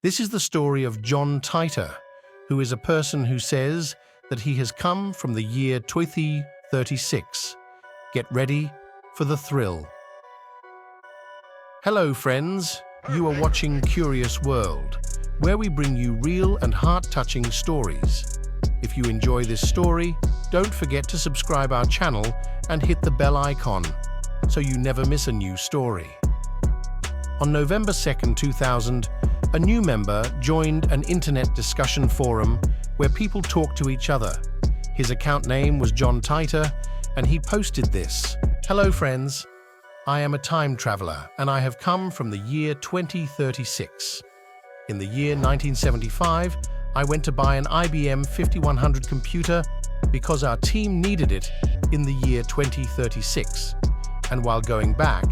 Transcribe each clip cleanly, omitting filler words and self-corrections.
This is the story of John Titor, who is a person who says that he has come from the year 2036. Get ready for the thrill. Hello friends, you are watching Curious World, where we bring you real and heart-touching stories. If you enjoy this story, don't forget to subscribe our channel and hit the bell icon so you never miss a new story. On November 2nd, 2000, a new member joined an internet discussion forum where people talk to each other. His account name was John Titor, and he posted this. Hello friends, I am a time traveler and I have come from the year 2036. In the year 1975, I went to buy an IBM 5100 computer because our team needed it in the year 2036. And while going back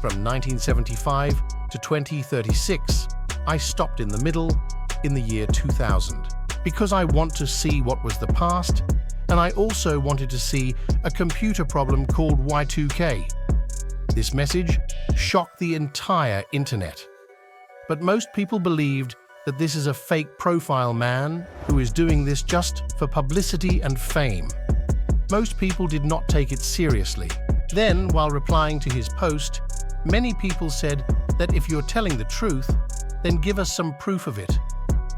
from 1975 to 2036, I stopped in the middle in the year 2000 because I want to see what was the past, and I also wanted to see a computer problem called Y2K. This message shocked the entire internet. But most people believed that this is a fake profile man who is doing this just for publicity and fame. Most people did not take it seriously. Then, while replying to his post, many people said that if you're telling the truth, then give us some proof of it.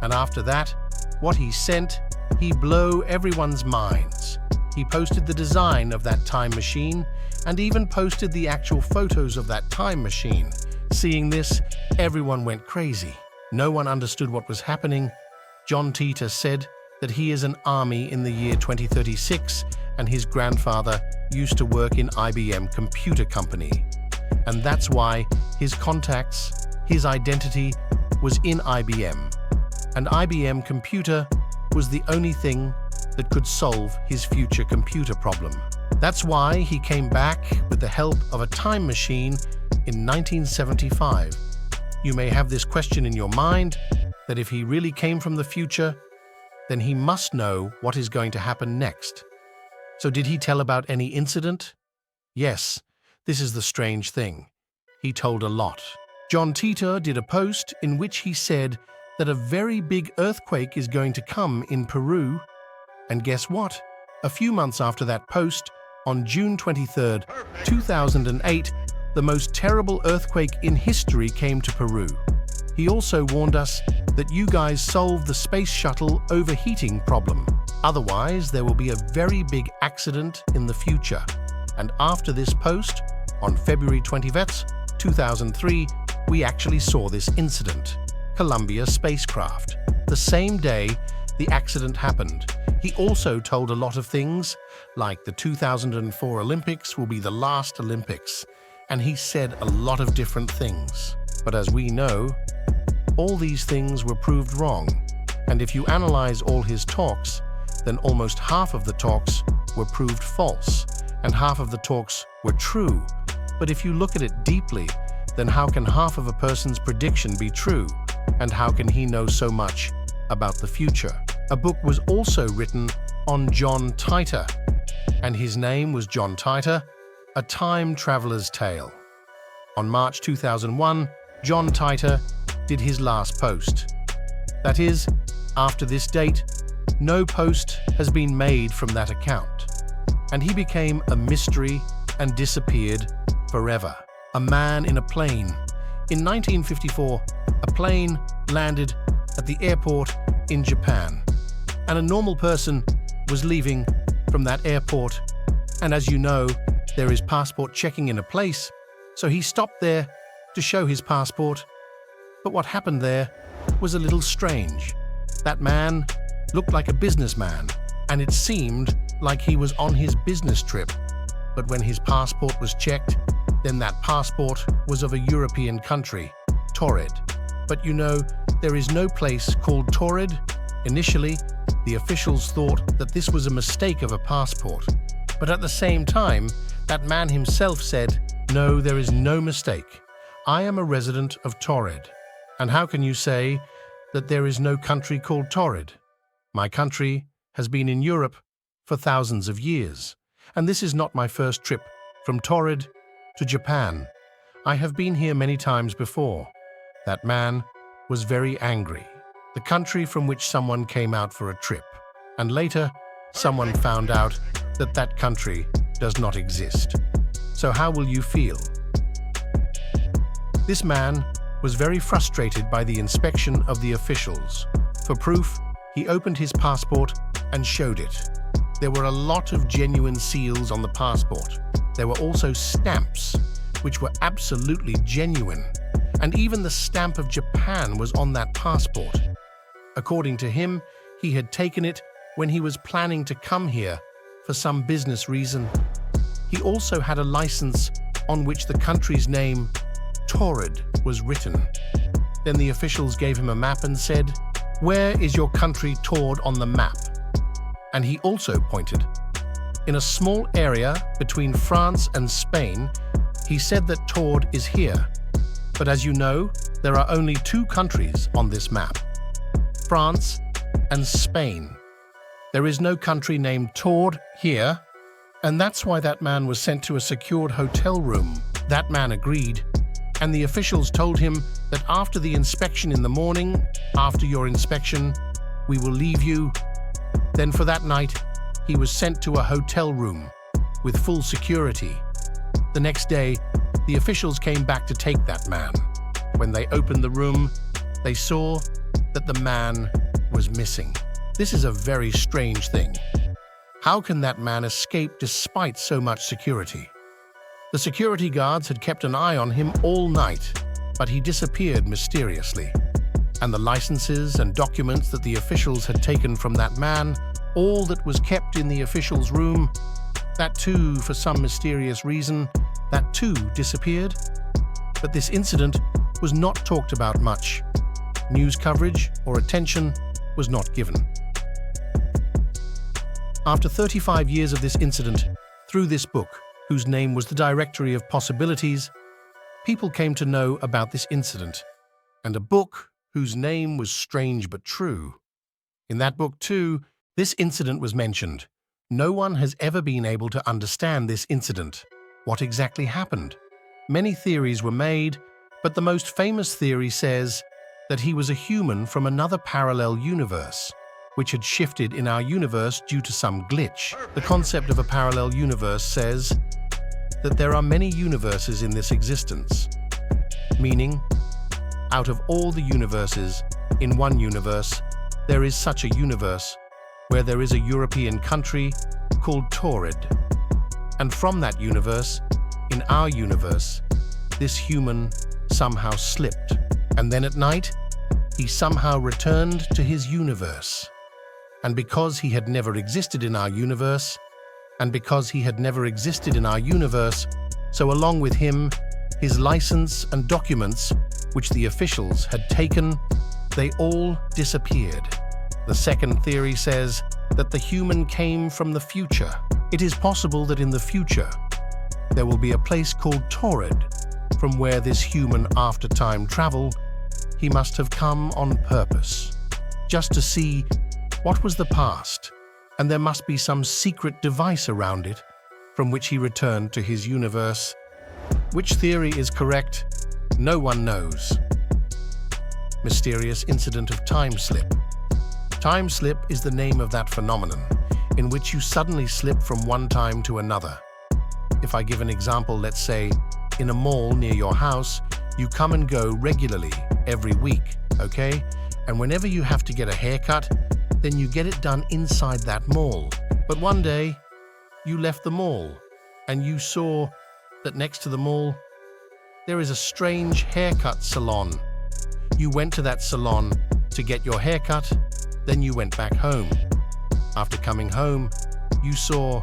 And after that, what he sent, he blew everyone's minds. He posted the design of that time machine and even posted the actual photos of that time machine. Seeing this, everyone went crazy. No one understood what was happening. John Titor said that he is an army in the year 2036 and his grandfather used to work in IBM Computer Company. And that's why his contacts, his identity was in IBM. And IBM Computer was the only thing that could solve his future computer problem. That's why he came back with the help of a time machine in 1975. You may have this question in your mind, that if he really came from the future, then he must know what is going to happen next. So did he tell about any incident? Yes, this is the strange thing. He told a lot. John Titor did a post in which he said that a very big earthquake is going to come in Peru. And guess what? A few months after that post, on June 23rd, 2008, the most terrible earthquake in history came to Peru. He also warned us that you guys solve the space shuttle overheating problem. Otherwise, there will be a very big accident in the future. And after this post, on February 20th, 2003, we actually saw this incident. Columbia spacecraft. The same day the accident happened, he also told a lot of things, like the 2004 Olympics will be the last Olympics, and he said a lot of different things. But as we know, all these things were proved wrong, and if you analyze all his talks, then almost half of the talks were proved false, and half of the talks were true. But if you look at it deeply, then how can half of a person's prediction be true? And how can he know so much about the future? A book was also written on John Titor, and his name was John Titor, A Time Traveler's Tale. On March 2001, John Titor did his last post. That is, after this date, no post has been made from that account. And he became a mystery and disappeared forever. A man in a plane. In 1954, a plane landed at the airport in Japan, and a normal person was leaving from that airport. And as you know, there is passport checking in a place, so he stopped there to show his passport. But what happened there was a little strange. That man looked like a businessman, and it seemed like he was on his business trip. But when his passport was checked, then that passport was of a European country, Torrid. But you know, there is no place called Torrid. Initially, the officials thought that this was a mistake of a passport. But at the same time, that man himself said, "No, there is no mistake. I am a resident of Torrid. And how can you say that there is no country called Torrid? My country has been in Europe for thousands of years, and this is not my first trip from Torrid to Japan. I have been here many times before." That man was very angry. The country from which someone came out for a trip. And later, someone found out that that country does not exist. So how will you feel? This man was very frustrated by the inspection of the officials. For proof, he opened his passport and showed it. There were a lot of genuine seals on the passport. There were also stamps, which were absolutely genuine. And even the stamp of Japan was on that passport. According to him, he had taken it when he was planning to come here for some business reason. He also had a license on which the country's name, Torrid, was written. Then the officials gave him a map and said, "Where is your country Torrid on the map?" And he also pointed. In a small area between France and Spain, he said that Torrid is here. But as you know, there are only two countries on this map, France and Spain. There is no country named Torrid here, and that's why that man was sent to a secured hotel room. That man agreed, and the officials told him that after the inspection in the morning, after your inspection, we will leave you. Then for that night, he was sent to a hotel room with full security. The next day, the officials came back to take that man. When they opened the room, they saw that the man was missing. This is a very strange thing. How can that man escape despite so much security? The security guards had kept an eye on him all night, but he disappeared mysteriously. And the licenses and documents that the officials had taken from that man, all that was kept in the officials' room, that too, for some mysterious reason, that too disappeared. But this incident was not talked about much. News coverage or attention was not given. After 35 years of this incident, through this book, whose name was The Directory of Possibilities, people came to know about this incident, and a book whose name was Strange But True. In that book too, this incident was mentioned. No one has ever been able to understand this incident. What exactly happened? Many theories were made, but the most famous theory says that he was a human from another parallel universe, which had shifted in our universe due to some glitch. The concept of a parallel universe says that there are many universes in this existence, meaning, out of all the universes, in one universe, there is such a universe where there is a European country called Torrid. And from that universe, in our universe, this human somehow slipped. And then at night, he somehow returned to his universe. And because he had never existed in our universe, so along with him, his license and documents, which the officials had taken, they all disappeared. The second theory says that the human came from the future. It is possible that in the future, there will be a place called Torrid, from where this human, after time travel, he must have come on purpose, just to see what was the past, and there must be some secret device around it, from which he returned to his universe. Which theory is correct? No one knows. Mysterious incident of time slip. Time slip is the name of that phenomenon, in which you suddenly slip from one time to another. If I give an example, let's say, in a mall near your house, you come and go regularly, every week, okay? And whenever you have to get a haircut, then you get it done inside that mall. But one day, you left the mall, and you saw that next to the mall, there is a strange haircut salon. You went to that salon to get your haircut, then you went back home. After coming home, you saw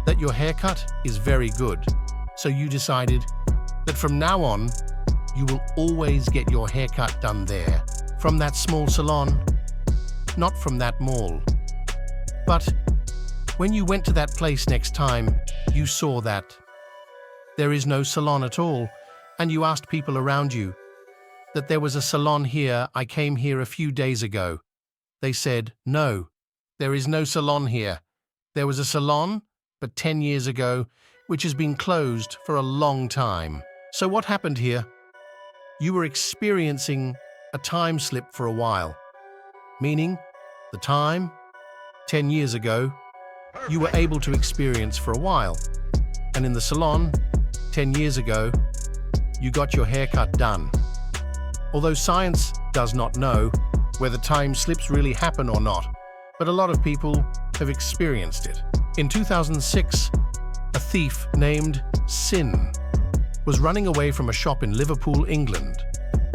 that your haircut is very good. So you decided that from now on, you will always get your haircut done there, from that small salon, not from that mall. But when you went to that place next time, you saw that there is no salon at all, and you asked people around you that there was a salon here. I came here a few days ago. They said, no, there is no salon here. There was a salon, but 10 years ago, which has been closed for a long time. So what happened here? You were experiencing a time slip for a while, meaning the time, 10 years ago, you were able to experience for a while, and in the salon, 10 years ago, you got your haircut done. Although science does not know whether time slips really happen or not, but a lot of people have experienced it. In 2006, a thief named Sin was running away from a shop in Liverpool, England,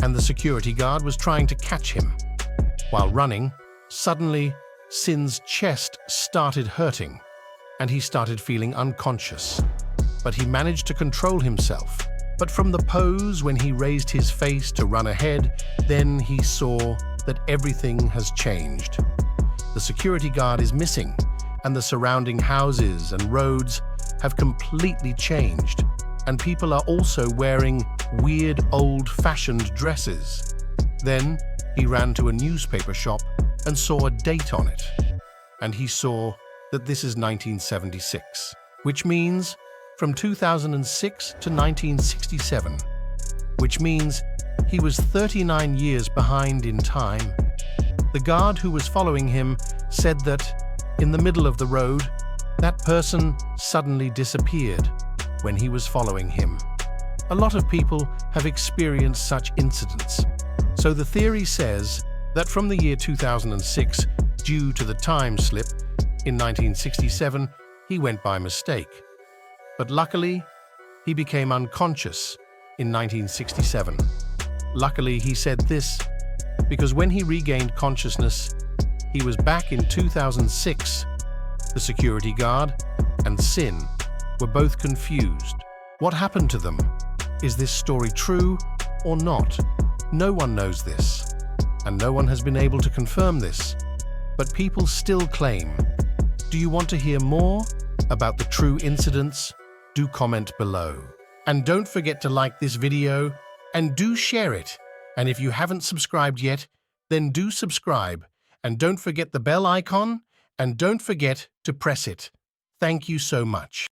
and the security guard was trying to catch him. While running, suddenly, Sin's chest started hurting, and he started feeling unconscious. But he managed to control himself. But from the pose when he raised his face to run ahead, then he saw that everything has changed. The security guard is missing, and the surrounding houses and roads have completely changed, and people are also wearing weird old-fashioned dresses. Then he ran to a newspaper shop and saw a date on it, and he saw that this is 1976, which means from 2006 to 1967, which means he was 39 years behind in time. The guard who was following him said that, in the middle of the road, that person suddenly disappeared when he was following him. A lot of people have experienced such incidents. So the theory says that from the year 2006, due to the time slip, in 1967, he went by mistake. But luckily, he became unconscious in 1967. Luckily, he said this because when he regained consciousness, he was back in 2006. The security guard and Sin were both confused. What happened to them? Is this story true or not? No one knows this, and no one has been able to confirm this. But people still claim. Do you want to hear more about the true incidents? Do comment below. And don't forget to like this video and do share it. And if you haven't subscribed yet, then do subscribe. And don't forget the bell icon, and don't forget to press it. Thank you so much.